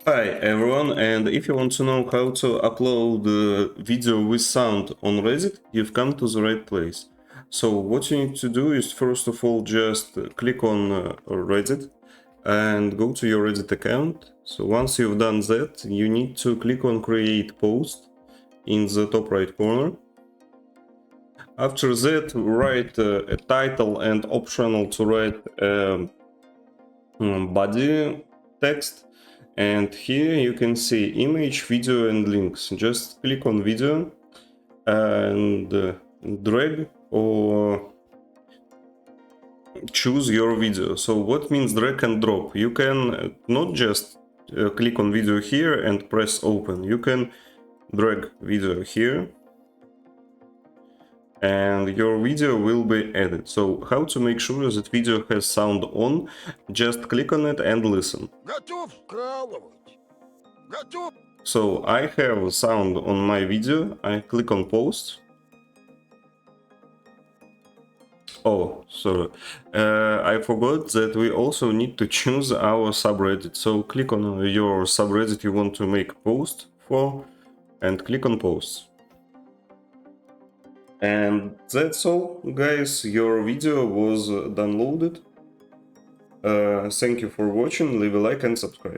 Hi everyone, and if you want to know how to upload video with sound on Reddit, you've come to the right place. So what you need to do is first of all just click on Reddit and go to your Reddit account. So once you've done that, you need to click on create post in the top right corner. After that, write a title and optional to write body text. And here you can see image, video and links. Just click on video and drag or choose your video. So what means drag and drop? You can not just click on video here and press open. You can drag video here and your video will be added. So how to make sure that video has sound on? Just click on it and listen. Готов вкалывать. Готов. So I have sound on my video. I click on post. Oh, sorry. I forgot that we also need to choose our subreddit. So click on your subreddit you want to make a post for and click on posts. And that's all, guys. Your video was downloaded. Thank you for watching. Leave a like and subscribe.